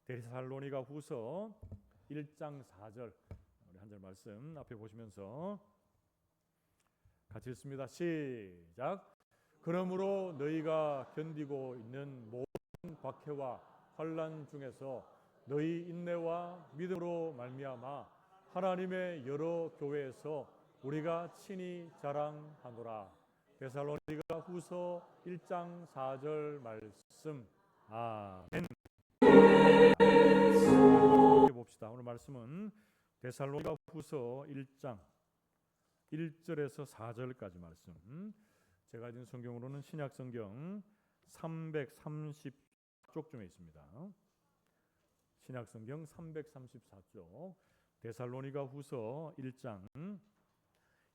데살로니가 후서 1장 4절 우리 한 절 말씀 앞에 보시면서 같이 읽습니다. 시작. 그러므로 너희가 견디고 있는 모든 박해와 환난 중에서 너희 인내와 믿음으로 말미암아 하나님의 여러 교회에서 우리가 친히 자랑하노라. 데살로니가 후서 1장 4절 말씀. 아멘. 봅시다. 오늘 말씀은 데살로니가 후서 1장 1절에서 4절까지 말씀. 제가 가진 성경으로는 신약 성경 334쪽쯤에 있습니다. 신약 성경 334쪽 데살로니가 후서 1장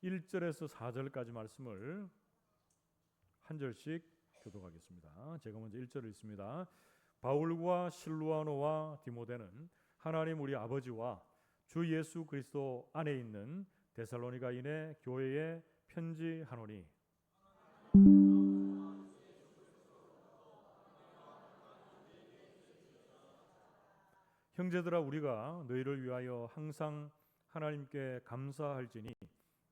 1절에서 4절까지 말씀을 한 절씩 교독하겠습니다. 제가 먼저 1절을 읽습니다. 바울과 실루아노와 디모데는 하나님 우리 아버지와 주 예수 그리스도 안에 있는 데살로니가인의 교회에 편지하노니 형제들아 우리가 너희를 위하여 항상 하나님께 감사할지니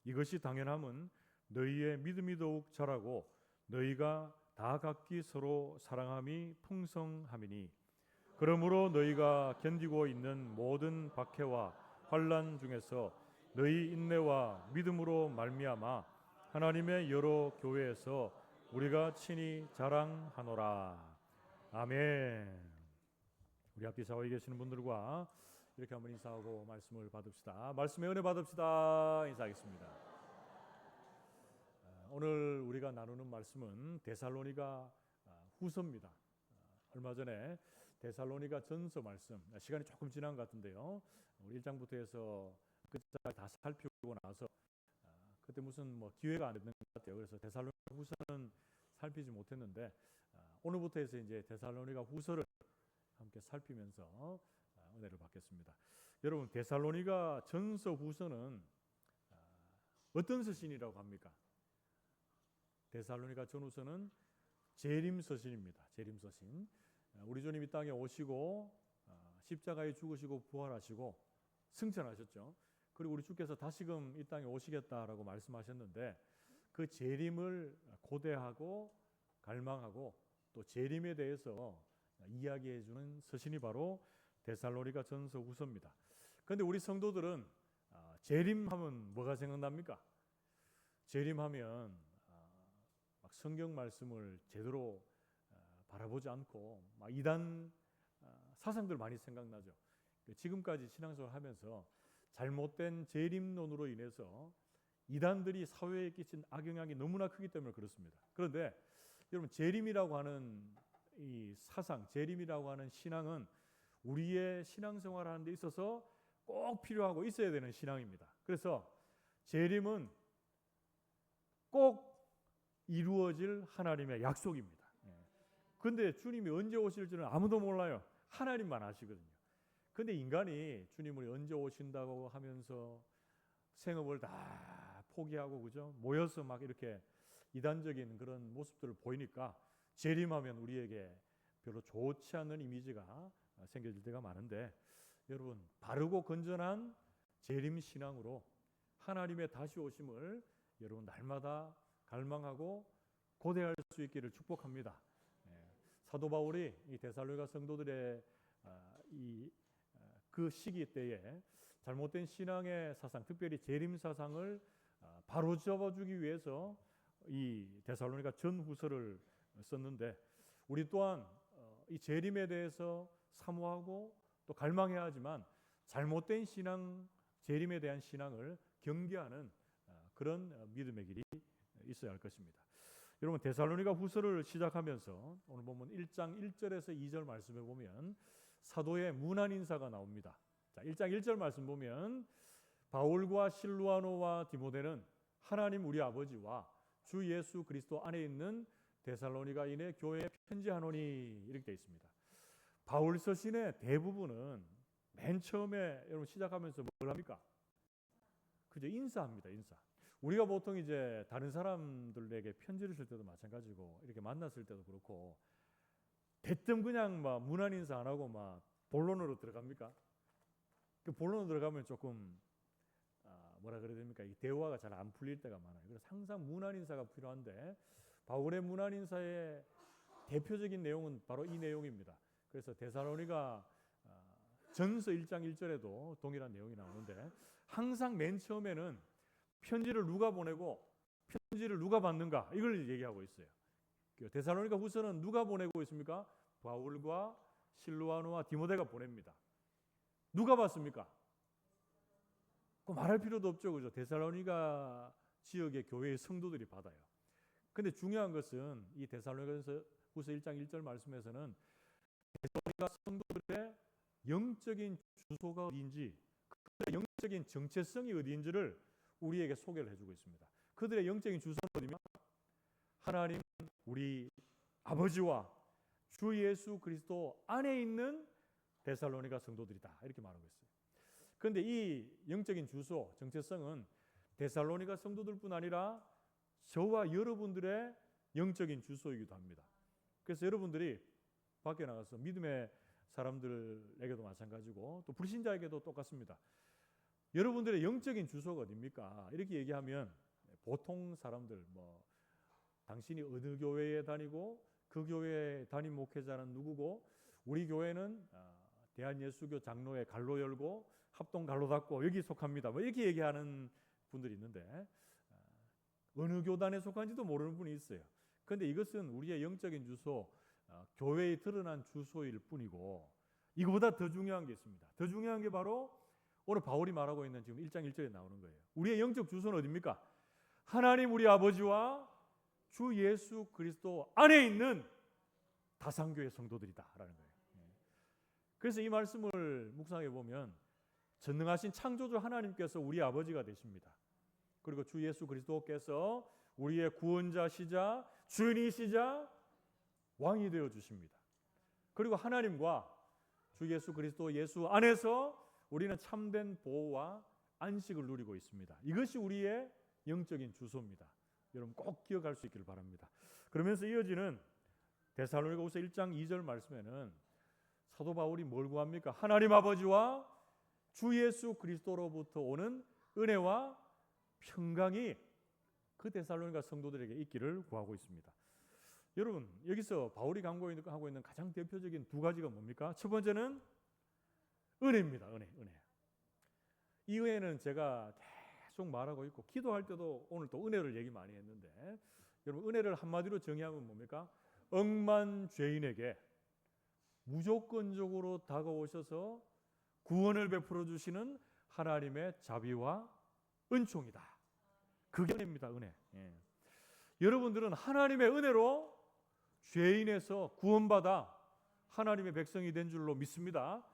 이것이 당연함은 너희의 믿음이 더욱 자라고 너희가 다 각기 서로 사랑함이 풍성함이니 그러므로 너희가 견디고 있는 모든 박해와 환난 중에서 너희 인내와 믿음으로 말미암아 하나님의 여러 교회에서 우리가 친히 자랑하노라. 아멘. 우리 앞에 좌우에 계시는 분들과 이렇게 한번 인사하고 말씀을 받읍시다. 말씀의 은혜 받읍시다. 인사하겠습니다. 오늘 우리가 나누는 말씀은 데살로니가 후서입니다. 얼마 전에 데살로니가 전서 말씀, 시간이 조금 지난 것 같은데요. 우리 1장부터 해서 끝까지 다 살피고 나서 그때 무슨 기회가 안 됐는 것 같아요. 그래서 데살로니가 후서는 살피지 못했는데 오늘부터 해서 이제 데살로니가 후서를 함께 살피면서 은혜를 받겠습니다. 여러분 데살로니가 전서 후서는 어떤 서신이라고 합니까? 데살로니가 전후서는 재림서신입니다. 재림서신. 우리 주님 이 땅에 오시고 십자가에 죽으시고 부활하시고 승천하셨죠. 그리고 우리 주께서 다시금 이 땅에 오시겠다라고 말씀하셨는데 그 재림을 고대하고 갈망하고 또 재림에 대해서 이야기해 주는 서신이 바로 데살로니가 전서 후서입니다. 그런데 우리 성도들은 재림하면 뭐가 생각납니까? 재림하면 막 성경 말씀을 제대로 바라보지 않고 막 이단 사상들 많이 생각나죠. 지금까지 신앙생활 하면서 잘못된 재림론으로 인해서 이단들이 사회에 끼친 악영향이 너무나 크기 때문에 그렇습니다. 그런데 여러분 재림이라고 하는 이 사상, 재림이라고 하는 신앙은 우리의 신앙생활 하는 데 있어서 꼭 필요하고 있어야 되는 신앙입니다. 그래서 재림은 꼭 이루어질 하나님의 약속입니다. 그런데 주님이 언제 오실지는 아무도 몰라요. 하나님만 아시거든요. 그런데 인간이 주님을 언제 오신다고 하면서 생업을 다 포기하고 그죠? 모여서 막 이렇게 이단적인 그런 모습들을 보이니까 재림하면 우리에게 별로 좋지 않은 이미지가 생겨질 때가 많은데 여러분 바르고 건전한 재림 신앙으로 하나님의 다시 오심을 여러분 날마다 갈망하고 고대할 수 있기를 축복합니다. 사도 바울이 이 데살로니가 성도들의 그 시기 때에 잘못된 신앙의 사상, 특별히 재림 사상을 바로 잡아주기 위해서 이 데살로니가 전후서를 썼는데 우리 또한 이 재림에 대해서 사모하고 또 갈망해야 하지만 잘못된 신앙, 재림에 대한 신앙을 경계하는 그런 믿음의 길이 있어야 할 것입니다. 여러분 데살로니가 후서를 시작하면서 오늘 보면 1장 1절에서 2절 말씀에 보면 사도의 문안 인사가 나옵니다. 자, 1장 1절 말씀 보면 바울과 실루아노와 디모데는 하나님 우리 아버지와 주 예수 그리스도 안에 있는 데살로니가인의 교회에 편지하노니 이렇게 되어 있습니다. 바울 서신의 대부분은 맨 처음에 여러분 시작하면서 뭘 합니까? 그저 인사합니다. 인사. 우리가 보통 이제 다른 사람들에게 편지를 쓸 때도 마찬가지고 이렇게 만났을 때도 그렇고 대뜸 그냥 막 문안 인사 안 하고 막 본론으로 들어갑니까? 그 본론으로 들어가면 조금 뭐라 그래야 됩니까? 이 대화가 잘 안 풀릴 때가 많아요. 그래서 항상 문안 인사가 필요한데 바울의 문안 인사의 대표적인 내용은 바로 이 내용입니다. 그래서 데살로니가 전서 1장 1절에도 동일한 내용이 나오는데 항상 맨 처음에는 편지를 누가 보내고 편지를 누가 받는가 이걸 얘기하고 있어요. 데살로니가 후서는 누가 보내고 있습니까? 바울과 실루아노와 디모데가 보냅니다. 누가 받습니까? 그 말할 필요도 없죠, 그죠? 데살로니가 지역의 교회의 성도들이 받아요. 근데 중요한 것은 이 데살로니가서 후서 1장 1절 말씀에서는 데살로니가 성도들의 영적인 주소가 어디인지, 그들의 영적인 정체성이 어디인지를 우리에게 소개를 해주고 있습니다. 그들의 영적인 주소는 어디입니까? 하나님 우리 아버지와 주 예수 그리스도 안에 있는 데살로니가 성도들이다 이렇게 말하고 있어요. 그런데 이 영적인 주소, 정체성은 데살로니가 성도들뿐 아니라 저와 여러분들의 영적인 주소이기도 합니다. 그래서 여러분들이 밖에 나가서 믿음의 사람들에게도 마찬가지고 또 불신자에게도 똑같습니다. 여러분들의 영적인 주소가 어디입니까? 이렇게 얘기하면 보통 사람들 당신이 어느 교회에 다니고 그 교회에 담임 목회자는 누구고 우리 교회는 대한예수교 장로회 갈로 열고 합동 갈로 닫고 여기 속합니다. 이렇게 얘기하는 분들이 있는데 어느 교단에 속한지도 모르는 분이 있어요. 그런데 이것은 우리의 영적인 주소, 교회에 드러난 주소일 뿐이고 이거보다 더 중요한 게 있습니다. 더 중요한 게 바로 오늘 바울이 말하고 있는 지금 1장 1절에 나오는 거예요. 우리의 영적 주소는 어디입니까? 하나님 우리 아버지와 주 예수 그리스도 안에 있는 다산교회 성도들이다라는 거예요. 그래서 이 말씀을 묵상해 보면 전능하신 창조주 하나님께서 우리 아버지가 되십니다. 그리고 주 예수 그리스도께서 우리의 구원자시자 주인이시자 왕이 되어 주십니다. 그리고 하나님과 주 예수 그리스도 예수 안에서 우리는 참된 보호와 안식을 누리고 있습니다. 이것이 우리의 영적인 주소입니다. 여러분 꼭 기억할 수 있기를 바랍니다. 그러면서 이어지는 데살로니가후서 1장 2절 말씀에는 사도 바울이 뭘 구합니까? 하나님 아버지와 주 예수 그리스도로부터 오는 은혜와 평강이 그 데살로니가 성도들에게 있기를 구하고 있습니다. 여러분 여기서 바울이 강구하고 있는 가장 대표적인 두 가지가 뭡니까? 첫 번째는 은혜입니다. 은혜. 이 은혜는 제가 계속 말하고 있고 기도할 때도 오늘 또 은혜를 얘기 많이 했는데 여러분 은혜를 한마디로 정의하면 뭡니까? 억만 죄인에게 무조건적으로 다가오셔서 구원을 베풀어 주시는 하나님의 자비와 은총이다. 그게 은혜입니다. 은혜. 여러분들은 하나님의 은혜로 죄인에서 구원받아 하나님의 백성이 된 줄로 믿습니다.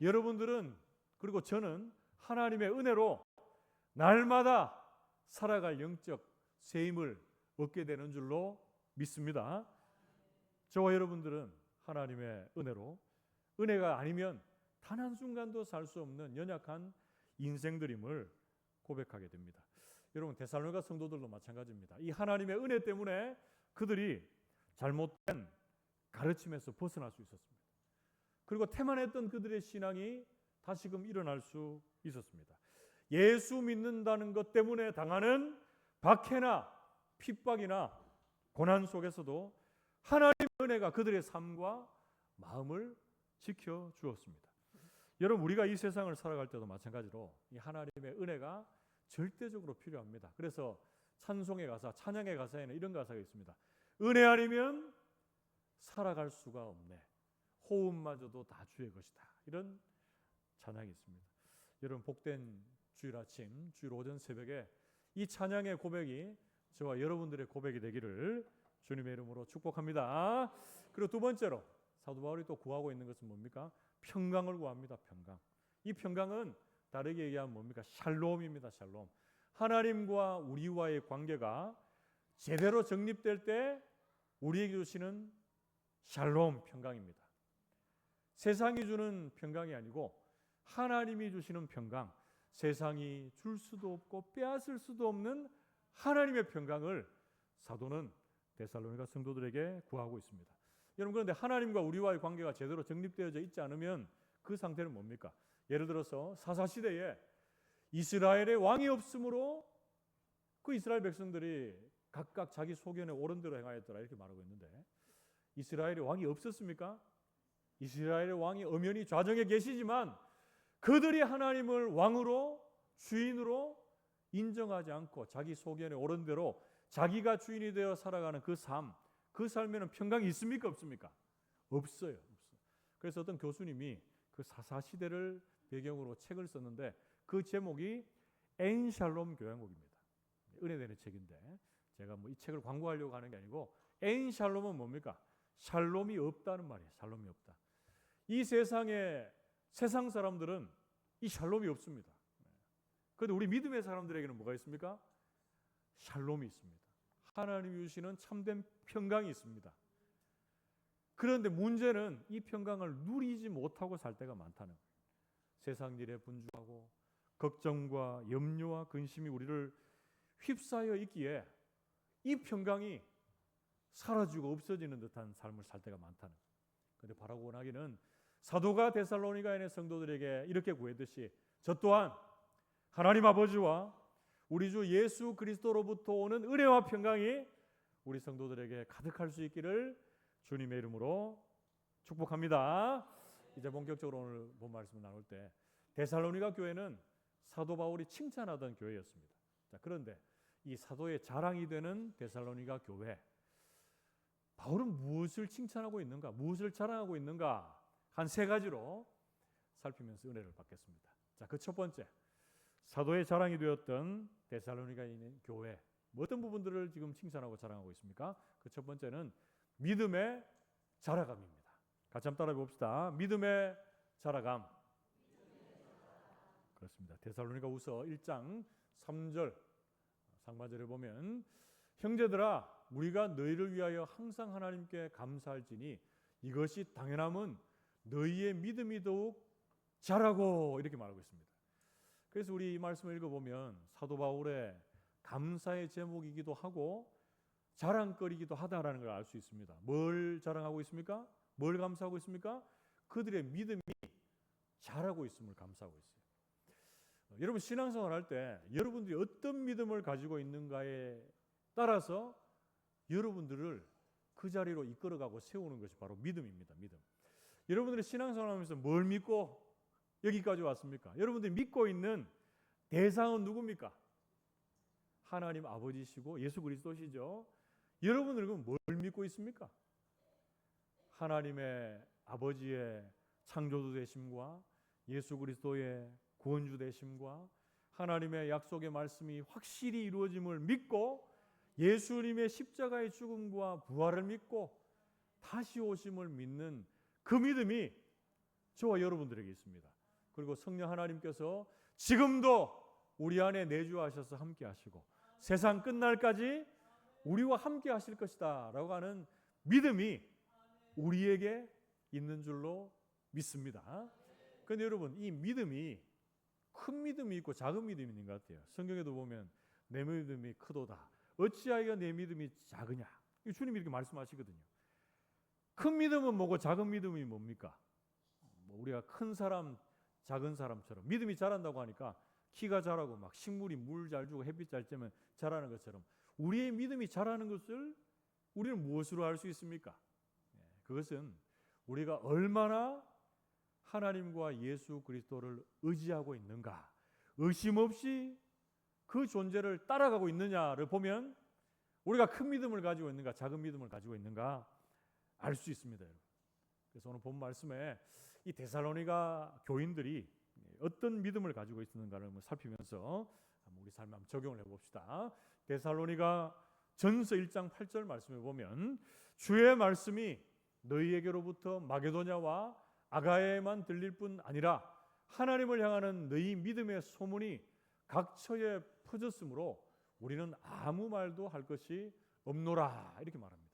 여러분들은 그리고 저는 하나님의 은혜로 날마다 살아갈 영적 새힘을 얻게 되는 줄로 믿습니다. 저와 여러분들은 하나님의 은혜로 은혜가 아니면 단 한순간도 살 수 없는 연약한 인생들임을 고백하게 됩니다. 여러분 데살로니가 성도들도 마찬가지입니다. 이 하나님의 은혜 때문에 그들이 잘못된 가르침에서 벗어날 수 있었습니다. 그리고 태만했던 그들의 신앙이 다시금 일어날 수 있었습니다. 예수 믿는다는 것 때문에 당하는 박해나 핍박이나 고난 속에서도 하나님의 은혜가 그들의 삶과 마음을 지켜 주었습니다. 여러분 우리가 이 세상을 살아갈 때도 마찬가지로 이 하나님의 은혜가 절대적으로 필요합니다. 그래서 찬송의 가사, 찬양의 가사에는 이런 가사가 있습니다. 은혜 아니면 살아갈 수가 없네. 호흡마저도 다 주의 것이다. 이런 찬양이 있습니다. 여러분 복된 주일 아침, 주일 오전 새벽에 이 찬양의 고백이 저와 여러분들의 고백이 되기를 주님의 이름으로 축복합니다. 그리고 두 번째로 사도 바울이 또 구하고 있는 것은 뭡니까? 평강을 구합니다. 평강. 이 평강은 다르게 얘기하면 뭡니까? 샬롬입니다. 샬롬. 하나님과 우리와의 관계가 제대로 정립될 때 우리에게 주시는 샬롬 평강입니다. 세상이 주는 평강이 아니고 하나님이 주시는 평강, 세상이 줄 수도 없고 빼앗을 수도 없는 하나님의 평강을 사도는 데살로니가 성도들에게 구하고 있습니다. 여러분 그런데 하나님과 우리와의 관계가 제대로 정립되어져 있지 않으면 그 상태는 뭡니까? 예를 들어서 사사시대에 이스라엘의 왕이 없으므로 그 이스라엘 백성들이 각각 자기 소견에 옳은 대로 행하였더라 이렇게 말하고 있는데, 이스라엘의 왕이 없었습니까? 이스라엘의 왕이 엄연히 좌정에 계시지만 그들이 하나님을 왕으로 주인으로 인정하지 않고 자기 소견에 옳은 대로 자기가 주인이 되어 살아가는 그 삶, 그 삶에는 평강이 있습니까? 없습니까? 없어요. 그래서 어떤 교수님이 그 사사시대를 배경으로 책을 썼는데 그 제목이 엔샬롬 교양곡입니다. 은혜되는 책인데 제가 뭐 이 책을 광고하려고 하는 게 아니고, 엔샬롬은 뭡니까? 샬롬이 없다는 말이에요. 샬롬이 없다. 이 세상 사람들은 이 샬롬이 없습니다. 그런데 우리 믿음의 사람들에게는 뭐가 있습니까? 샬롬이 있습니다. 하나님이 주시는 참된 평강이 있습니다. 그런데 문제는 이 평강을 누리지 못하고 살 때가 많다는 거예요. 세상 일에 분주하고 걱정과 염려와 근심이 우리를 휩싸여 있기에 이 평강이 사라지고 없어지는 듯한 삶을 살 때가 많다는 거예요. 그런데 바라고 원하기는 사도가 데살로니가에 있는 성도들에게 이렇게 구했듯이 저 또한 하나님 아버지와 우리 주 예수 그리스도로부터 오는 은혜와 평강이 우리 성도들에게 가득할 수 있기를 주님의 이름으로 축복합니다. 이제 본격적으로 오늘 본 말씀을 나눌 때, 데살로니가 교회는 사도 바울이 칭찬하던 교회였습니다. 자, 그런데 이 사도의 자랑이 되는 데살로니가 교회, 바울은 무엇을 칭찬하고 있는가, 무엇을 자랑하고 있는가, 한 세 가지로 살피면서 은혜를 받겠습니다. 자, 그 첫 번째, 사도의 자랑이 되었던 데살로니가에 있는 교회, 어떤 부분들을 지금 칭찬하고 자랑하고 있습니까? 그 첫 번째는 믿음의 자라감입니다. 같이 한번 따라해 봅시다. 믿음의 자라감. 그렇습니다. 데살로니가후서 1장 3절 상반절에 보면, 형제들아 우리가 너희를 위하여 항상 하나님께 감사할지니 이것이 당연함은 너희의 믿음이 더욱 자라고, 이렇게 말하고 있습니다. 그래서 우리 이 말씀을 읽어보면 사도 바울의 감사의 제목이기도 하고 자랑거리기도 하다라는 걸 알 수 있습니다. 뭘 자랑하고 있습니까? 뭘 감사하고 있습니까? 그들의 믿음이 자라고 있음을 감사하고 있어요. 여러분 신앙생활 할 때 여러분들이 어떤 믿음을 가지고 있는가에 따라서 여러분들을 그 자리로 이끌어가고 세우는 것이 바로 믿음입니다. 믿음. 여러분들이 신앙생활 하면서 뭘 믿고 여기까지 왔습니까? 여러분들이 믿고 있는 대상은 누굽니까? 하나님 아버지시고 예수 그리스도시죠. 여러분들은 뭘 믿고 있습니까? 하나님의 아버지의 창조주 되심과 예수 그리스도의 구원주 되심과 하나님의 약속의 말씀이 확실히 이루어짐을 믿고 예수님의 십자가의 죽음과 부활을 믿고 다시 오심을 믿는 그 믿음이 저와 여러분들에게 있습니다. 그리고 성령 하나님께서 지금도 우리 안에 내주하셔서 함께 하시고 세상 끝날까지 우리와 함께 하실 것이다 라고 하는 믿음이 우리에게 있는 줄로 믿습니다. 그런데 여러분 이 믿음이 큰 믿음이 있고 작은 믿음이 있는 것 같아요. 성경에도 보면 내 믿음이 크도다 어찌하여 내 믿음이 작으냐, 주님이 이렇게 말씀하시거든요. 큰 믿음은 뭐고 작은 믿음이 뭡니까? 우리가 큰 사람 작은 사람처럼 믿음이 자란다고 하니까 키가 자라고 막 식물이 물 잘 주고 햇빛 잘 쬐면 자라는 것처럼 우리의 믿음이 자라는 것을 우리는 무엇으로 알 수 있습니까? 그것은 우리가 얼마나 하나님과 예수 그리스도를 의지하고 있는가, 의심 없이 그 존재를 따라가고 있느냐를 보면 우리가 큰 믿음을 가지고 있는가 작은 믿음을 가지고 있는가 알 수 있습니다. 그래서 오늘 본 말씀에 이 데살로니가 교인들이 어떤 믿음을 가지고 있었는가를 살피면서 우리 삶에 한번 적용을 해봅시다. 데살로니가 전서 1장 8절 말씀에 보면 주의 말씀이 너희에게로부터 마게도냐와 아가야에만 들릴 뿐 아니라 하나님을 향하는 너희 믿음의 소문이 각처에 퍼졌으므로 우리는 아무 말도 할 것이 없노라, 이렇게 말합니다.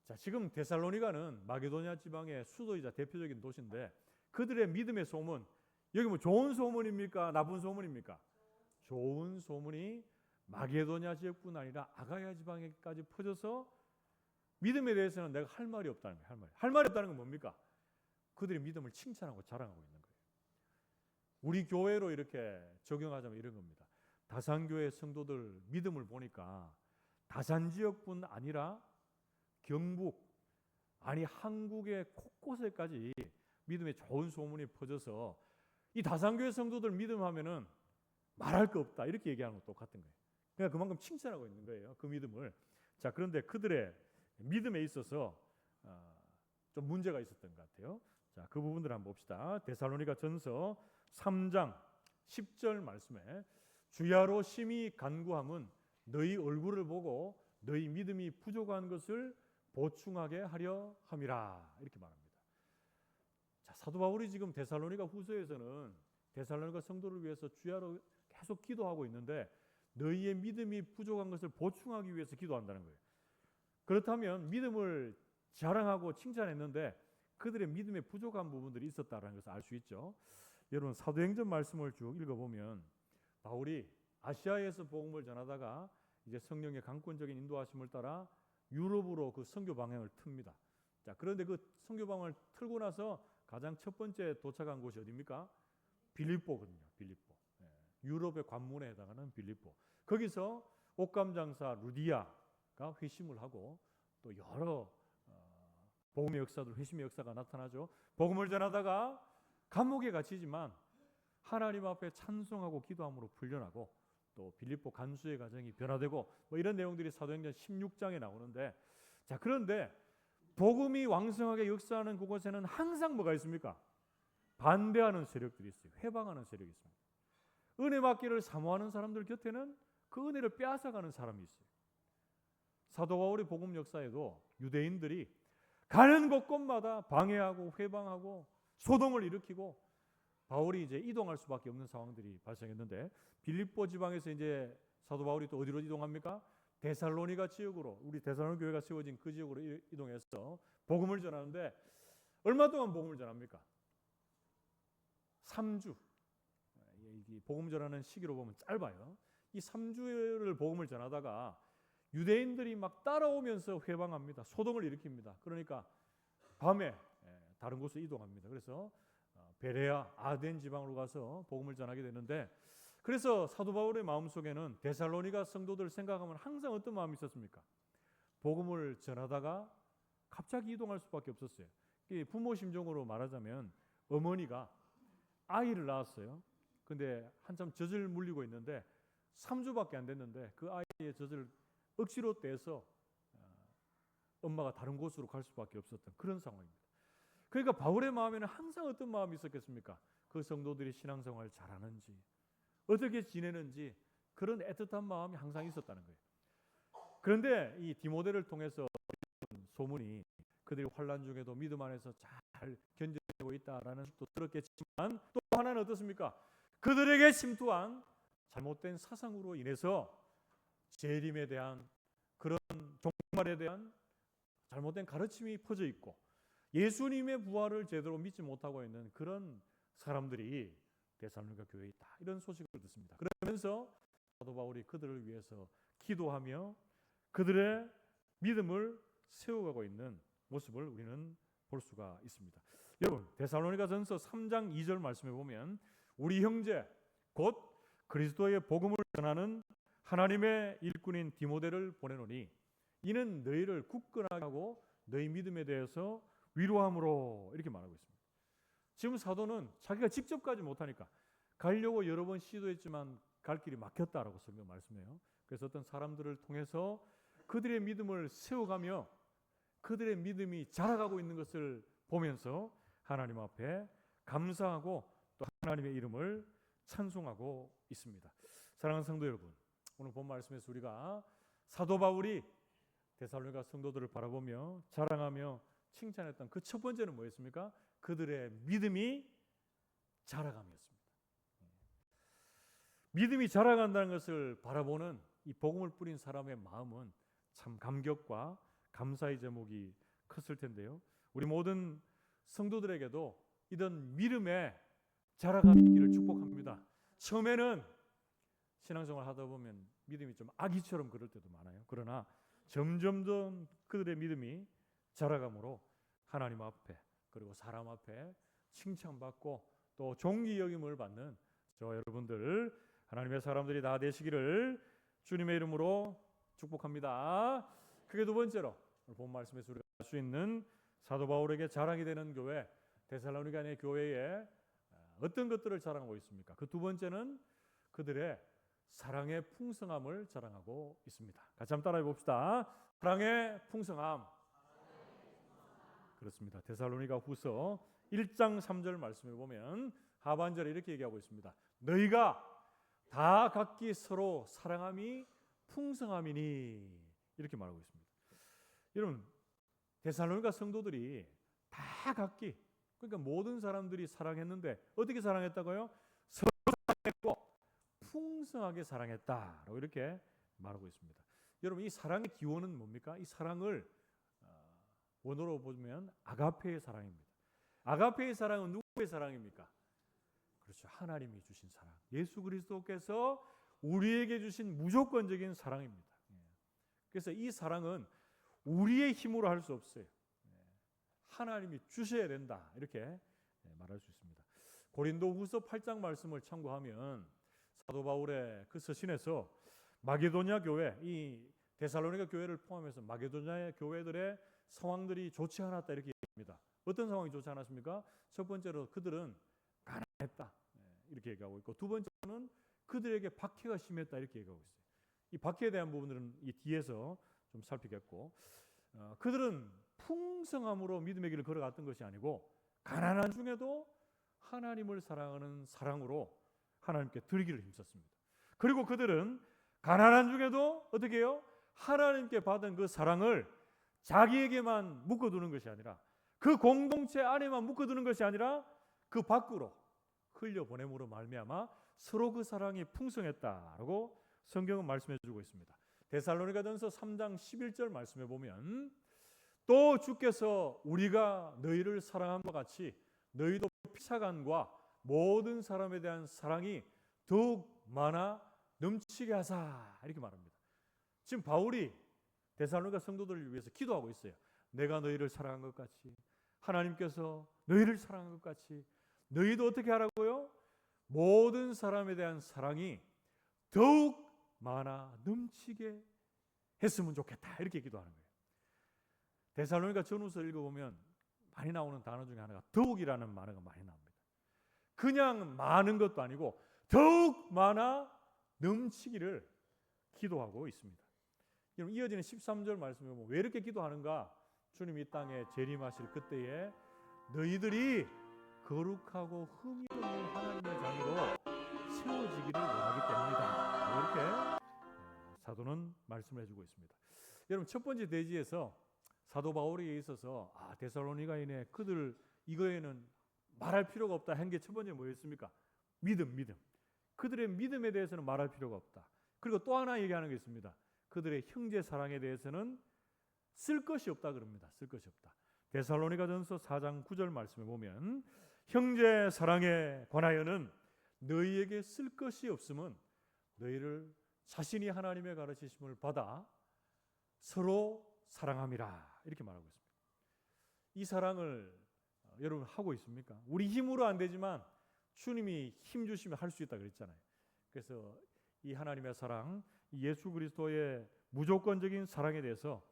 자, 지금 데살로니가는 마게도냐 지방의 수도이자 대표적인 도시인데 그들의 믿음의 소문, 여기 뭐 좋은 소문입니까? 나쁜 소문입니까? 좋은 소문이 마게도냐 지역뿐 아니라 아가야 지방에까지 퍼져서 믿음에 대해서는 내가 할 말이 없다는 거예요. 할 말이 없다는 건 뭡니까? 그들의 믿음을 칭찬하고 자랑하고 있는 거예요. 우리 교회로 이렇게 적용하자면 이런 겁니다. 다산교회 성도들 믿음을 보니까 다산 지역뿐 아니라 경북, 아니 한국의 곳곳에까지 믿음의 좋은 소문이 퍼져서 이 다산교회 성도들 믿음하면은 말할 거 없다 이렇게 얘기하는 거 똑같은 거예요. 그러니까 그만큼 칭찬하고 있는 거예요. 그 믿음을. 자, 그런데 그들의 믿음에 있어서 좀 문제가 있었던 것 같아요. 자, 그 부분들 한번 봅시다. 데살로니가 전서 3장 10절 말씀에 주야로 심히 간구함은 너희 얼굴을 보고 너희 믿음이 부족한 것을 보충하게 하려 함이라 이렇게 말합니다. 자, 사도 바울이 지금 데살로니가 후서에서는 데살로니가 성도를 위해서 주야로 계속 기도하고 있는데 너희의 믿음이 부족한 것을 보충하기 위해서 기도한다는 거예요. 그렇다면 믿음을 자랑하고 칭찬했는데 그들의 믿음에 부족한 부분들이 있었다는 것을 알 수 있죠. 여러분 사도행전 말씀을 쭉 읽어보면 바울이 아시아에서 복음을 전하다가 이제 성령의 강권적인 인도하심을 따라 유럽으로 그 선교 방향을 틉니다. 자, 그런데 그 선교 방향을 틀고 나서 가장 첫 번째 도착한 곳이 어디입니까? 빌립보거든요. 빌립보. 유럽의 관문에 해당하는 빌립보. 거기서 옷감 장사 루디아가 회심을 하고 또 여러 복음의 역사들, 회심의 역사가 나타나죠. 복음을 전하다가 감옥에 갇히지만 하나님 앞에 찬송하고 기도함으로 풀려나고 또 빌립보 간수의 가정이 변화되고 뭐 이런 내용들이 사도행전 16장에 나오는데, 자, 그런데 복음이 왕성하게 역사하는 그곳에는 항상 뭐가 있습니까? 반대하는 세력들이 있어요. 회방하는 세력이 있습니다. 은혜 받기를 사모하는 사람들 곁에는 그 은혜를 빼앗아가는 사람이 있어요. 사도 바울의 복음 역사에도 유대인들이 가는 곳곳마다 방해하고 회방하고 소동을 일으키고 바울이 이제 이동할 수밖에 없는 상황들이 발생했는데, 빌립보 지방에서 이제 사도 바울이 또 어디로 이동합니까? 데살로니가 지역으로, 우리 데살로니 교회가 세워진 그 지역으로 이동해서 복음을 전하는데 얼마 동안 복음을 전합니까? 3주. 이 복음 전하는 시기로 보면 짧아요. 이 3주를 복음을 전하다가 유대인들이 막 따라오면서 회방합니다. 소동을 일으킵니다. 그러니까 밤에 다른 곳으로 이동합니다. 그래서 베레아, 아덴 지방으로 가서 복음을 전하게 되는데, 그래서 사도 바울의 마음속에는 데살로니가 성도들 생각하면 항상 어떤 마음이 있었습니까? 복음을 전하다가 갑자기 이동할 수밖에 없었어요. 부모 심정으로 말하자면 어머니가 아이를 낳았어요. 근데 한참 젖을 물리고 있는데 3주밖에 안 됐는데 그 아이의 젖을 억지로 떼서 엄마가 다른 곳으로 갈 수밖에 없었던 그런 상황입니다. 그러니까 바울의 마음에는 항상 어떤 마음이 있었겠습니까? 그 성도들이 신앙생활을 잘하는지 어떻게 지내는지 그런 애틋한 마음이 항상 있었다는 거예요. 그런데 이 디모데를 통해서 소문이 그들이 환난 중에도 믿음 안에서 잘 견뎌내고 있다라는 것도 들었겠지만, 또 하나는 어떻습니까? 그들에게 침투한 잘못된 사상으로 인해서 재림에 대한 그런 종말에 대한 잘못된 가르침이 퍼져 있고 예수님의 부활을 제대로 믿지 못하고 있는 그런 사람들이 데살로니가 교회에 있다, 이런 소식을 듣습니다. 그러면서 사도 바울이 그들을 위해서 기도하며 그들의 믿음을 세워가고 있는 모습을 우리는 볼 수가 있습니다. 여러분, 데살로니가전서 3장 2절 말씀에 보면 우리 형제 곧 그리스도의 복음을 전하는 하나님의 일꾼인 디모데를 보내노니 이는 너희를 굳건하게 하고 너희 믿음에 대해서 위로함으로, 이렇게 말하고 있습니다. 지금 사도는 자기가 직접 가지 못하니까 가려고 여러 번 시도했지만 갈 길이 막혔다라고 성경 말씀해요. 그래서 어떤 사람들을 통해서 그들의 믿음을 세워가며 그들의 믿음이 자라가고 있는 것을 보면서 하나님 앞에 감사하고 또 하나님의 이름을 찬송하고 있습니다. 사랑하는 성도 여러분, 오늘 본 말씀에서 우리가 사도 바울이 데살로니가 성도들을 바라보며 자랑하며 칭찬했던 그 첫 번째는 뭐였습니까? 그들의 믿음이 자라감이었습니다. 믿음이 자라간다는 것을 바라보는 이 복음을 뿌린 사람의 마음은 참 감격과 감사의 제목이 컸을 텐데요. 우리 모든 성도들에게도 이런 믿음의 자라감이 있기를 축복합니다. 처음에는 신앙생활 하다 보면 믿음이 좀 아기처럼 그럴 때도 많아요. 그러나 점점점 그들의 믿음이 자라감으로 하나님 앞에 그리고 사람 앞에 칭찬받고 또 존귀 여김을 받는 저 여러분들 하나님의 사람들이 다 되시기를 주님의 이름으로 축복합니다. 그게 두 번째로 오늘 본 말씀에서 우리가 알 수 있는 사도 바울에게 자랑이 되는 교회 데살로니가 교회에 어떤 것들을 자랑하고 있습니까? 그 두 번째는 그들의 사랑의 풍성함을 자랑하고 있습니다. 같이 한번 따라해 봅시다. 사랑의 풍성함. 그렇습니다. 데살로니가 후서 1장 3절 말씀을 보면 하반절에 이렇게 얘기하고 있습니다. 너희가 다 각기 서로 사랑함이 풍성함이니 이렇게 말하고 있습니다. 여러분 데살로니가 성도들이 다 각기 그러니까 모든 사람들이 사랑했는데 어떻게 사랑했다고요? 서로 사랑했고 풍성하게 사랑했다라고 이렇게 말하고 있습니다. 여러분 이 사랑의 기원은 뭡니까? 이 사랑을 원어로 보면 아가페의 사랑입니다. 아가페의 사랑은 누구의 사랑입니까? 그렇죠. 하나님이 주신 사랑. 예수 그리스도께서 우리에게 주신 무조건적인 사랑입니다. 그래서 이 사랑은 우리의 힘으로 할 수 없어요. 하나님이 주셔야 된다. 이렇게 말할 수 있습니다. 고린도후서 8장 말씀을 참고하면 사도 바울의 그 서신에서 마게도냐 교회, 이 데살로니가 교회를 포함해서 마게도냐의 교회들의 상황들이 좋지 않았다 이렇게 얘기합니다. 어떤 상황이 좋지 않았습니까? 첫 번째로 그들은 가난했다 이렇게 얘기하고 있고 두 번째는 그들에게 박해가 심했다 이렇게 얘기하고 있어요. 이 박해에 대한 부분들은 이 뒤에서 좀 살피겠고 그들은 풍성함으로 믿음의 길을 걸어갔던 것이 아니고 가난한 중에도 하나님을 사랑하는 사랑으로 하나님께 드리기를 힘썼습니다. 그리고 그들은 가난한 중에도 어떻게 해요? 하나님께 받은 그 사랑을 자기에게만 묶어두는 것이 아니라 그 공동체 안에만 묶어두는 것이 아니라 그 밖으로 흘려보냄으로 말미암아 서로 그 사랑이 풍성했다라고 성경은 말씀해주고 있습니다. 데살로니가전서 3장 11절 말씀해 보면 또 주께서 우리가 너희를 사랑함과 같이 너희도 피차간과 모든 사람에 대한 사랑이 더욱 많아 넘치게 하사 이렇게 말합니다. 지금 바울이 데살로니가 성도들을 위해서 기도하고 있어요. 내가 너희를 사랑한 것 같이 하나님께서 너희를 사랑한 것 같이 너희도 어떻게 하라고요? 모든 사람에 대한 사랑이 더욱 많아 넘치게 했으면 좋겠다 이렇게 기도하는 거예요. 데살로니가 전후서 읽어보면 많이 나오는 단어 중에 하나가 더욱이라는 단어가 많이 나옵니다. 그냥 많은 것도 아니고 더욱 많아 넘치기를 기도하고 있습니다. 이어지는 13절 말씀에 보면 왜 이렇게 기도하는가? 주님이 이 땅에 재림하실 그때에 너희들이 거룩하고 흠이 없는 하나님의 자녀로 세워지기를 원하기 때문이다. 이렇게 사도는 말씀을 해주고 있습니다. 여러분 첫 번째 대지에서 사도 바울에게 있어서 데살로니가인의 그들 이거에는 말할 필요가 없다 한 게 첫 번째 뭐였습니까? 믿음. 그들의 믿음에 대해서는 말할 필요가 없다. 그리고 또 하나 얘기하는 게 있습니다. 그들의 형제 사랑에 대해서는 쓸 것이 없다 그럽니다. 쓸 것이 없다. 데살로니가전서 4장 9절 말씀에 보면 형제 사랑에 관하여는 너희에게 쓸 것이 없음은 너희를 자신이 하나님의 가르치심을 받아 서로 사랑함이라 이렇게 말하고 있습니다. 이 사랑을 여러분 하고 있습니까? 우리 힘으로 안 되지만 주님이 힘 주시면 할 수 있다 그랬잖아요. 그래서 이 하나님의 사랑, 예수 그리스도의 무조건적인 사랑에 대해서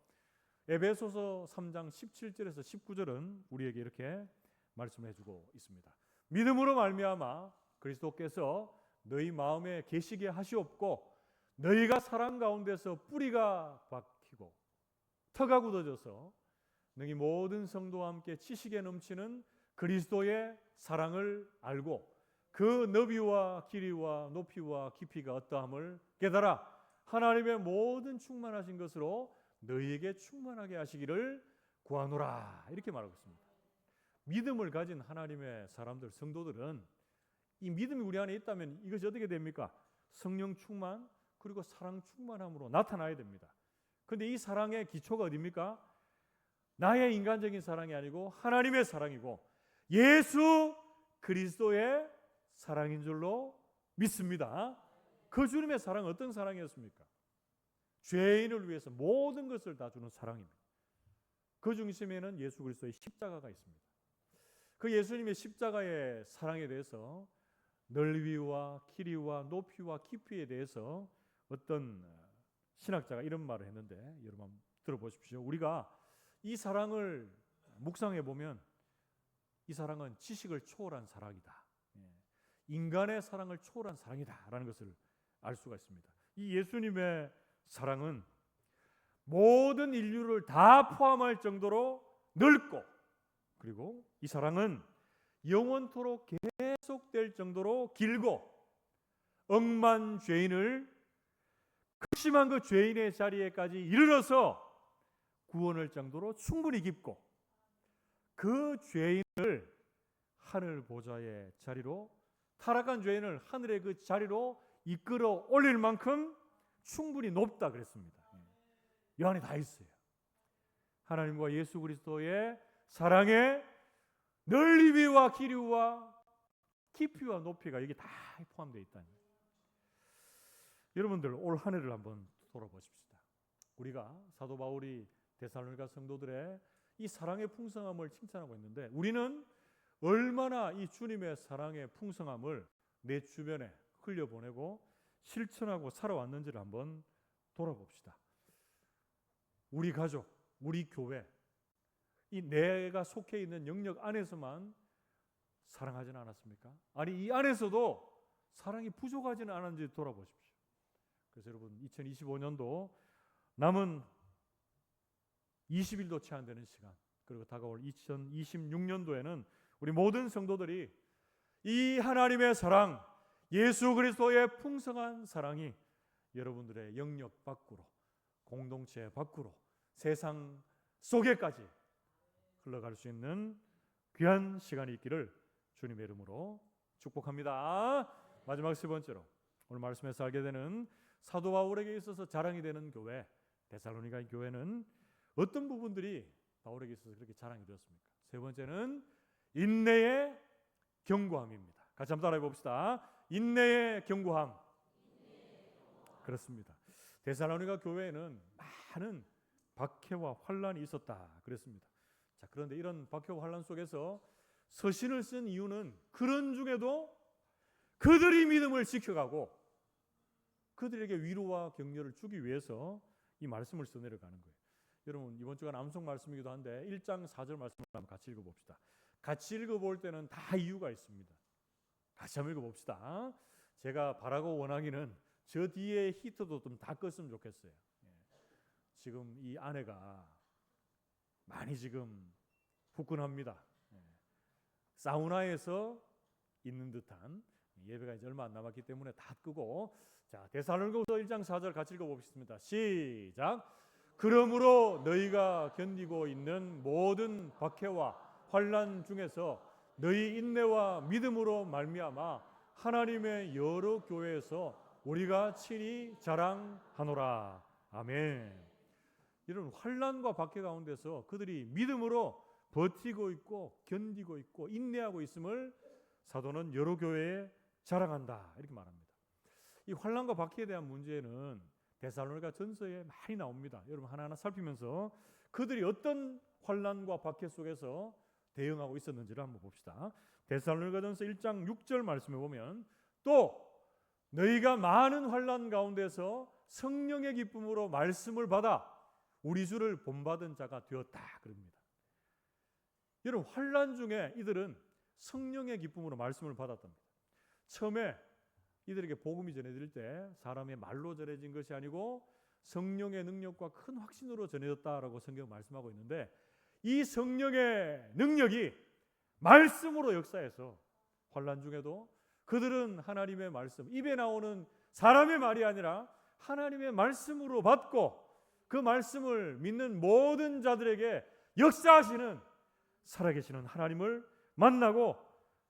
에베소서 3장 17절에서 19절은 우리에게 이렇게 말씀해 주고 있습니다. 믿음으로 말미암아 그리스도께서 너희 마음에 계시게 하시옵고 너희가 사랑 가운데서 뿌리가 박히고 터가 굳어져서 너희 모든 성도와 함께 지식에 넘치는 그리스도의 사랑을 알고 그 너비와 길이와 높이와 깊이가 어떠함을 깨달아 하나님의 모든 충만하신 것으로 너희에게 충만하게 하시기를 구하노라 이렇게 말하고 있습니다. 믿음을 가진 하나님의 사람들, 성도들은 이 믿음이 우리 안에 있다면 이것이 어떻게 됩니까? 성령 충만 그리고 사랑 충만함으로 나타나야 됩니다. 그런데 이 사랑의 기초가 어디입니까? 나의 인간적인 사랑이 아니고 하나님의 사랑이고 예수 그리스도의 사랑인 줄로 믿습니다. 그 주님의 사랑은 어떤 사랑이었습니까? 죄인을 위해서 모든 것을 다 주는 사랑입니다. 그 중심에는 예수 그리스도의 십자가가 있습니다. 그 예수님의 십자가의 사랑에 대해서 넓이와 길이와 높이와 깊이에 대해서 어떤 신학자가 이런 말을 했는데 여러분 한번 들어보십시오. 우리가 이 사랑을 묵상해 보면 이 사랑은 지식을 초월한 사랑이다. 인간의 사랑을 초월한 사랑이다라는 것을 알 수가 있습니다. 이 예수님의 사랑은 모든 인류를 다 포함할 정도로 넓고, 그리고 이 사랑은 영원토록 계속될 정도로 길고, 억만 죄인을 극심한 그 죄인의 자리에까지 이르러서 구원할 정도로 충분히 깊고, 그 죄인을 하늘 보좌의 자리로, 타락한 죄인을 하늘의 그 자리로 이끌어 올릴 만큼 충분히 높다 그랬습니다. 이 안에 다 있어요. 하나님과 예수 그리스도의 사랑의 넓이와 길이와 깊이와 높이가 여기 다 포함되어 있다는 거예요. 여러분들 올 한 해를 한번 돌아보십시다. 우리가 사도 바울이 데살로니가 성도들의 이 사랑의 풍성함을 칭찬하고 있는데, 우리는 얼마나 이 주님의 사랑의 풍성함을 내 주변에 흘려보내고 실천하고 살아왔는지를 한번 돌아봅시다. 우리 가족, 우리 교회, 이 내가 속해 있는 영역 안에서만 사랑하지는 않았습니까? 아니, 이 안에서도 사랑이 부족하지는 않은지 돌아보십시오. 그래서 여러분, 2025년도 남은 20일도 채 안 되는 시간, 그리고 다가올 2026년도에는 우리 모든 성도들이 이 하나님의 사랑, 예수 그리스도의 풍성한 사랑이 여러분들의 영역 밖으로, 공동체 밖으로, 세상 속에까지 흘러갈 수 있는 귀한 시간이 있기를 주님의 이름으로 축복합니다. 마지막 세 번째로 오늘 말씀에서 알게 되는 사도 바울에게 있어서 자랑이 되는 교회, 데살로니가 교회는 어떤 부분들이 바울에게 있어서 그렇게 자랑이 되었습니까? 세 번째는 인내의 견고함입니다. 같이 한번 따라해 봅시다. 인내의 견고함. 그렇습니다. 데살로니가 교회에는 많은 박해와 환란이 있었다 그랬습니다. 자, 그런데 이런 박해와 환란 속에서 서신을 쓴 이유는 그런 중에도 그들이 믿음을 지켜가고 그들에게 위로와 격려를 주기 위해서 이 말씀을 써내려가는 거예요. 여러분, 이번 주가 남성 말씀이기도 한데 1장 4절 말씀을 한번 같이 읽어봅시다. 같이 읽어볼 때는 다 이유가 있습니다. 같이 한번 읽어봅시다. 제가 바라고 원하기는 저 뒤에 히터도 좀 다 껐으면 좋겠어요. 지금 이 아내가 많이 지금 후끈합니다. 사우나에서 있는 듯한, 예배가 이제 얼마 안 남았기 때문에 다 끄고, 자, 데살로니가후서 1장 4절 같이 읽어보겠습니다. 시작. 그러므로 너희가 견디고 있는 모든 박해와 환난 중에서 너희 인내와 믿음으로 말미암아 하나님의 여러 교회에서 우리가 친히 자랑하노라. 아멘. 이런 환난과 박해 가운데서 그들이 믿음으로 버티고 있고 견디고 있고 인내하고 있음을 사도는 여러 교회에 자랑한다, 이렇게 말합니다. 이 환난과 박해에 대한 문제는 데살로니가 전서에 많이 나옵니다. 여러분 하나하나 살피면서 그들이 어떤 환난과 박해 속에서 대응하고 있었는지를 한번 봅시다. 데살로니가전서 1장 6절 말씀에 보면 또 너희가 많은 환난 가운데서 성령의 기쁨으로 말씀을 받아 우리 주를 본받은 자가 되었다 그럽니다. 여러분, 환난 중에 이들은 성령의 기쁨으로 말씀을 받았답니다. 처음에 이들에게 복음이 전해질 때 사람의 말로 전해진 것이 아니고 성령의 능력과 큰 확신으로 전해졌다라고 성경 말씀하고 있는데, 이 성령의 능력이 말씀으로 역사해서 환난 중에도 그들은 하나님의 말씀, 입에 나오는 사람의 말이 아니라 하나님의 말씀으로 받고 그 말씀을 믿는 모든 자들에게 역사하시는 살아계시는 하나님을 만나고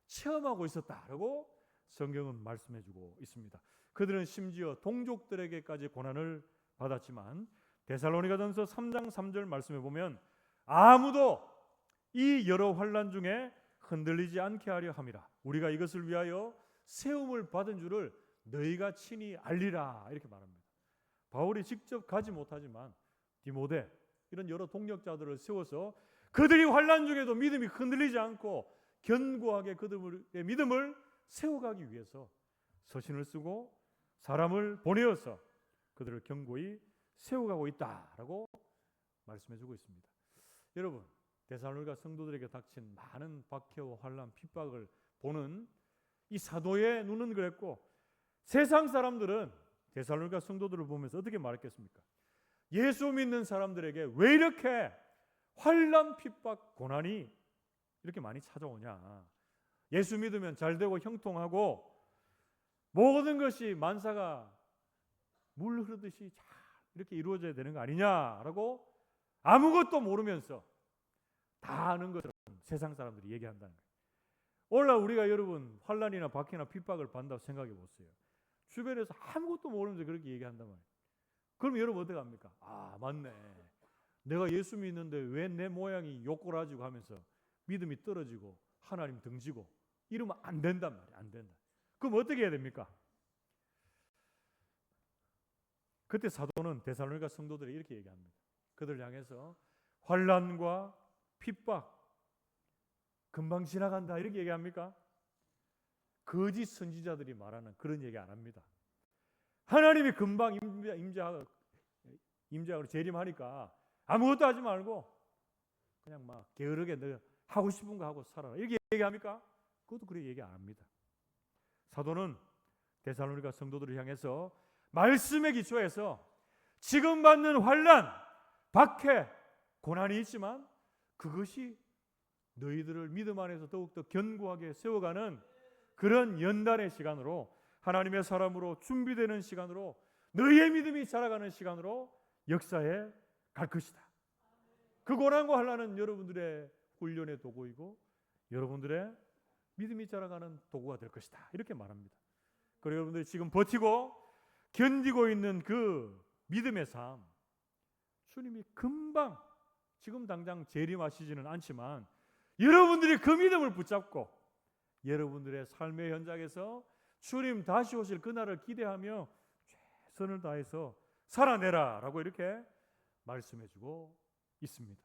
체험하고 있었다라고 성경은 말씀해주고 있습니다. 그들은 심지어 동족들에게까지 고난을 받았지만 데살로니가전서 3장 3절 말씀에 보면 아무도 이 여러 환난 중에 흔들리지 않게 하려 함이라. 우리가 이것을 위하여 세움을 받은 줄을 너희가 친히 알리라, 이렇게 말합니다. 바울이 직접 가지 못하지만 디모데 이런 여러 동력자들을 세워서 그들이 환난 중에도 믿음이 흔들리지 않고 견고하게 그들의 믿음을 세워가기 위해서 서신을 쓰고 사람을 보내어서 그들을 견고히 세워가고 있다라고 말씀해주고 있습니다. 여러분, 데살로니가 성도들에게 닥친 많은 박해와 환난, 핍박을 보는 이 사도의 눈은 그랬고, 세상 사람들은 데살로니가 성도들을 보면서 어떻게 말했겠습니까? 예수 믿는 사람들에게 왜 이렇게 환난, 핍박, 고난이 이렇게 많이 찾아오냐? 예수 믿으면 잘 되고 형통하고 모든 것이 만사가 물 흐르듯이 잘 이렇게 이루어져야 되는 거 아니냐라고 아무것도 모르면서 다 아는 것처럼 세상 사람들이 얘기한다는 거예요. 오늘날 우리가 여러분 환난이나 박해나 핍박을 받는다고 생각해 보세요. 주변에서 아무것도 모르면서 그렇게 얘기한단 말이에요. 그럼 여러분 어떻게 합니까? 아, 맞네. 내가 예수 믿는데 왜 내 모양이 욕골아지고 하면서 믿음이 떨어지고 하나님 등지고 이러면 안 된단 말이에요. 안 된다. 그럼 어떻게 해야 됩니까? 그때 사도는 데살로니가 성도들이 이렇게 얘기합니다. 그들을 향해서 환난과 핍박 금방 지나간다 이렇게 얘기합니까? 거짓 선지자들이 말하는 그런 얘기 안 합니다. 하나님이 금방 임재하고 재림하니까 아무것도 하지 말고 그냥 막 게으르게 너 하고 싶은 거 하고 살아라 이렇게 얘기합니까? 그것도 그렇게 얘기 안 합니다. 사도는 데살로니가 성도들을 향해서 말씀에 기초해서 지금 받는 환난, 박해, 고난이 있지만 그것이 너희들을 믿음 안에서 더욱더 견고하게 세워가는 그런 연단의 시간으로 하나님의 사람으로 준비되는 시간으로 너희의 믿음이 자라가는 시간으로 역사에 갈 것이다. 그 고난과 환난은 여러분들의 훈련의 도구이고 여러분들의 믿음이 자라가는 도구가 될 것이다. 이렇게 말합니다. 그리고 여러분들이 지금 버티고 견디고 있는 그 믿음의 삶, 주님이 금방 지금 당장 재림하시지는 않지만 여러분들이 그 믿음을 붙잡고 여러분들의 삶의 현장에서 주님 다시 오실 그날을 기대하며 최선을 다해서 살아내라 라고 이렇게 말씀해주고 있습니다.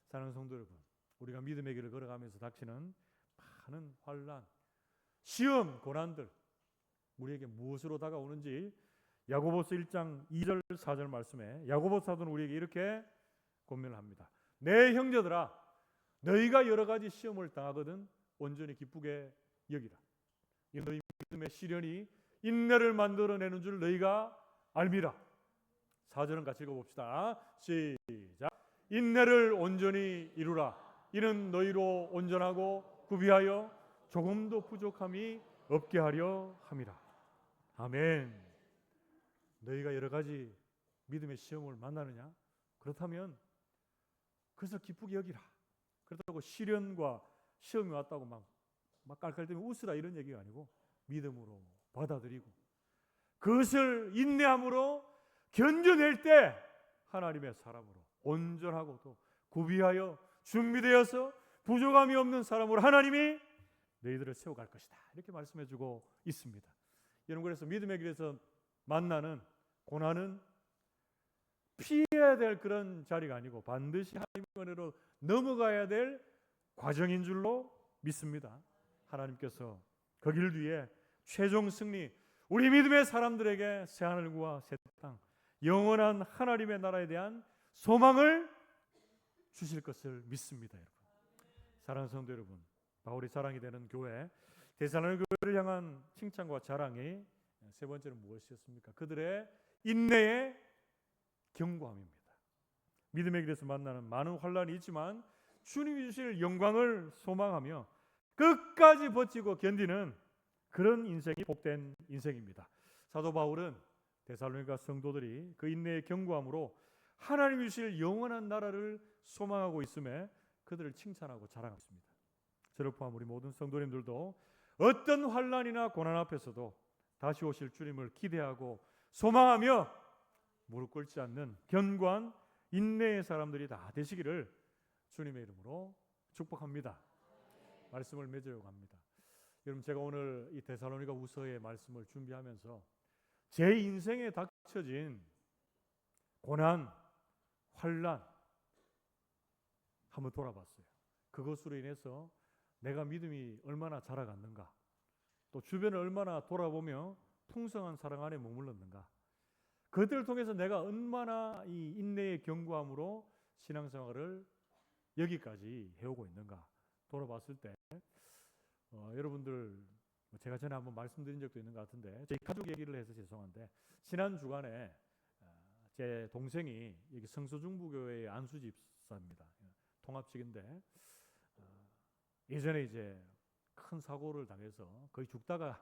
사랑하는 성도 여러분, 우리가 믿음의 길을 걸어가면서 닥치는 많은 환난, 시험, 고난들 우리에게 무엇으로 다가오는지 야고보서 1장 2절 4절 말씀에 야고보 사도는 우리에게 이렇게 권면을 합니다. 내 형제들아, 너희가 여러 가지 시험을 당하거든 온전히 기쁘게 여기라. 이 너희 믿음의 시련이 인내를 만들어내는 줄 너희가 알미라. 4절은 같이 읽어봅시다. 시작. 인내를 온전히 이루라. 이는 너희로 온전하고 구비하여 조금도 부족함이 없게 하려 함이라. 아멘. 너희가 여러 가지 믿음의 시험을 만나느냐? 그렇다면 그래서 기쁘게 여기라. 그렇다고 시련과 시험이 왔다고 막 깔깔대며 웃으라 이런 얘기가 아니고 믿음으로 받아들이고 그것을 인내함으로 견뎌낼 때 하나님의 사람으로 온전하고 또 구비하여 준비되어서 부족함이 없는 사람으로 하나님이 너희들을 세워갈 것이다. 이렇게 말씀해주고 있습니다. 여러분, 그래서 믿음의 길에서 만나는 고난은 피해야 될 그런 자리가 아니고 반드시 하나님의 은혜로 넘어가야 될 과정인 줄로 믿습니다. 하나님께서 그 길 뒤에 최종 승리, 우리 믿음의 사람들에게 새하늘과 새 땅, 영원한 하나님의 나라에 대한 소망을 주실 것을 믿습니다. 여러분, 사랑하는 성도 여러분, 바울이 자랑이 되는 교회 데살로니가 교회를 향한 칭찬과 자랑이 세 번째는 무엇이었습니까? 그들의 인내의 견고함입니다. 믿음의 길에서 만나는 많은 환난이 있지만 주님이 주실 영광을 소망하며 끝까지 버티고 견디는 그런 인생이 복된 인생입니다. 사도 바울은 데살로니가 성도들이 그 인내의 견고함으로 하나님이 주실 영원한 나라를 소망하고 있음에 그들을 칭찬하고 자랑했습니다. 저를 포함 우리 모든 성도님들도 어떤 환난이나 고난 앞에서도 다시 오실 주님을 기대하고 소망하며 무릎 꿇지 않는 견고한 인내의 사람들이 다 되시기를 주님의 이름으로 축복합니다. 말씀을 맺으려고 합니다. 여러분, 제가 오늘 이 데살로니가 후서의 말씀을 준비하면서 제 인생에 닥쳐진 고난, 환난 한번 돌아봤어요. 그것으로 인해서 내가 믿음이 얼마나 자라갔는가, 또 주변을 얼마나 돌아보며 풍성한 사랑 안에 머물렀는가, 그들을 통해서 내가 얼마나 이 인내의 견고함으로 신앙생활을 여기까지 해오고 있는가 돌아봤을 때 여러분들, 제가 전에 한번 말씀드린 적도 있는 것 같은데, 저희 가족 얘기를 해서 죄송한데, 지난 주간에 제 동생이 여기 성서중부교회의 안수집사입니다. 통합직인데 예전에 이제 큰 사고를 당해서 거의 죽다가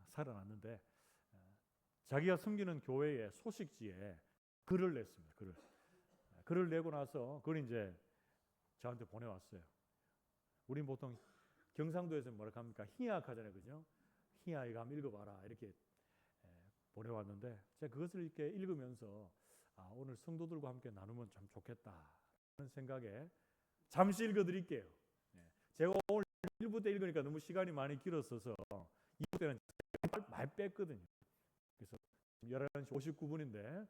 살아났는데, 자기가 섬기는 교회의 소식지에 글을 냈습니다. 글을 내고 나서 그걸 이제 저한테 보내왔어요. 우린 보통 경상도에서 뭐라 합니까? 희약하잖아요, 그죠? 희야 이거 한번 읽어봐라 이렇게 보내왔는데, 제가 그것을 이렇게 읽으면서 오늘 성도들과 함께 나누면 참 좋겠다는 생각에 잠시 읽어드릴게요. 제가 오늘 1부 때 읽으니까 너무 시간이 많이 길었어서 2부 때는 많이 뺐거든요. 그래서 11시 59분인데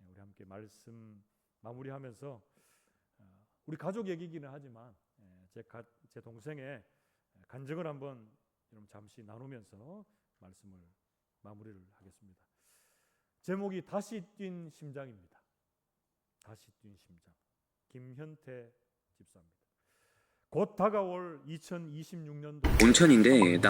우리 함께 말씀 마무리하면서 우리 가족 얘기기는 하지만 제 동생의 간증을 한번 잠시 나누면서 말씀을 마무리를 하겠습니다. 제목이 다시 뛴 심장입니다. 다시 뛴 심장. 김현태 집사입니다. 곧 다가올 2026년도 온천인데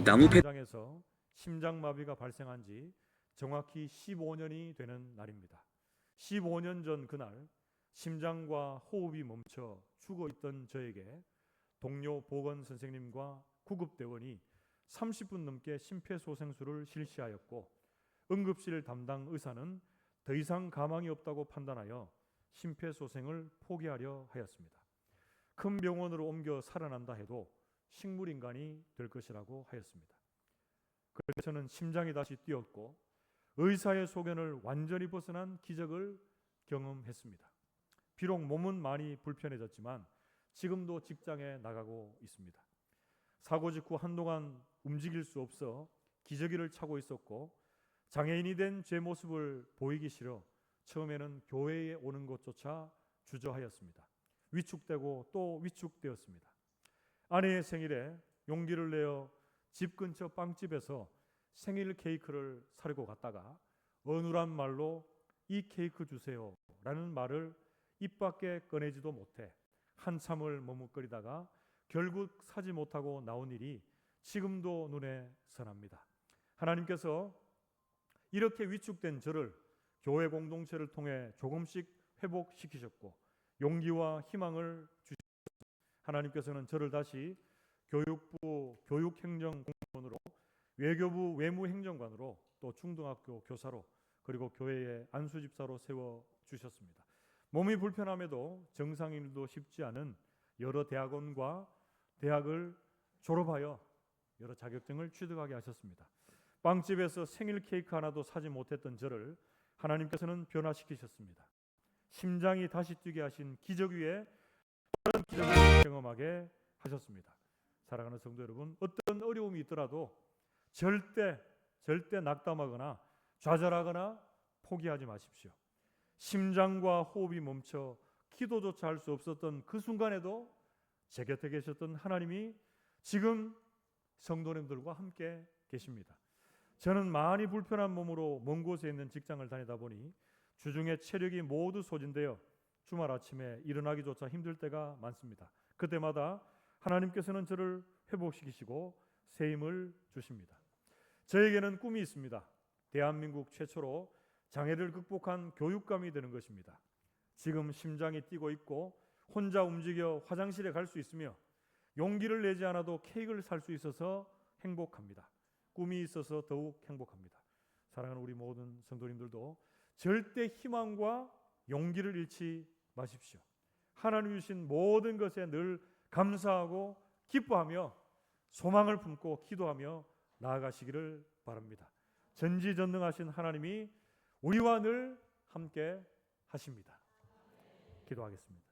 나무 현장에서 심장마비가 발생한 지 정확히 15년이 되는 날입니다. 15년 전 그날 심장과 호흡이 멈춰 죽어 있던 저에게 동료 보건 선생님과 구급대원이 30분 넘게 심폐소생술을 실시하였고, 응급실 담당 의사는 더 이상 가망이 없다고 판단하여 심폐소생을 포기하려 하였습니다. 큰 병원으로 옮겨 살아난다 해도 식물인간이 될 것이라고 하였습니다. 그래서 저는 심장이 다시 뛰었고 의사의 소견을 완전히 벗어난 기적을 경험했습니다. 비록 몸은 많이 불편해졌지만 지금도 직장에 나가고 있습니다. 사고 직후 한동안 움직일 수 없어 기저귀를 차고 있었고, 장애인이 된 제 모습을 보이기 싫어 처음에는 교회에 오는 것조차 주저하였습니다. 위축되고 또 위축되었습니다. 아내의 생일에 용기를 내어 집 근처 빵집에서 생일 케이크를 사려고 갔다가 어눌한 말로 이 케이크 주세요 라는 말을 입 밖에 꺼내지도 못해 한참을 머뭇거리다가 결국 사지 못하고 나온 일이 지금도 눈에 선합니다. 하나님께서 이렇게 위축된 저를 교회 공동체를 통해 조금씩 회복시키셨고 용기와 희망을 주셨습니다. 하나님께서는 저를 다시 교육부 교육행정공무원으로, 외교부 외무행정관으로, 또 중등학교 교사로, 그리고 교회의 안수집사로 세워주셨습니다. 몸이 불편함에도 정상인도 쉽지 않은 여러 대학원과 대학을 졸업하여 여러 자격증을 취득하게 하셨습니다. 빵집에서 생일 케이크 하나도 사지 못했던 저를 하나님께서는 변화시키셨습니다. 심장이 다시 뛰게 하신 기적 위에 다른 기적을 경험하게 하셨습니다. 사랑하는 성도 여러분, 어떤 어려움이 있더라도 절대 낙담하거나 좌절하거나 포기하지 마십시오. 심장과 호흡이 멈춰 기도조차 할 수 없었던 그 순간에도 제 곁에 계셨던 하나님이 지금 성도님들과 함께 계십니다. 저는 많이 불편한 몸으로 먼 곳에 있는 직장을 다니다 보니 주중에 체력이 모두 소진되어 주말 아침에 일어나기조차 힘들 때가 많습니다. 그때마다 하나님께서는 저를 회복시키시고 새 힘을 주십니다. 저에게는 꿈이 있습니다. 대한민국 최초로 장애를 극복한 교육감이 되는 것입니다. 지금 심장이 뛰고 있고 혼자 움직여 화장실에 갈 수 있으며 용기를 내지 않아도 케이크를 살 수 있어서 행복합니다. 꿈이 있어서 더욱 행복합니다. 사랑하는 우리 모든 성도님들도 절대 희망과 용기를 잃지 마십시오. 하나님 주신 모든 것에 늘 감사하고 기뻐하며 소망을 품고 기도하며 나아가시기를 바랍니다. 전지전능하신 하나님이 우리와 늘 함께 하십니다. 기도하겠습니다.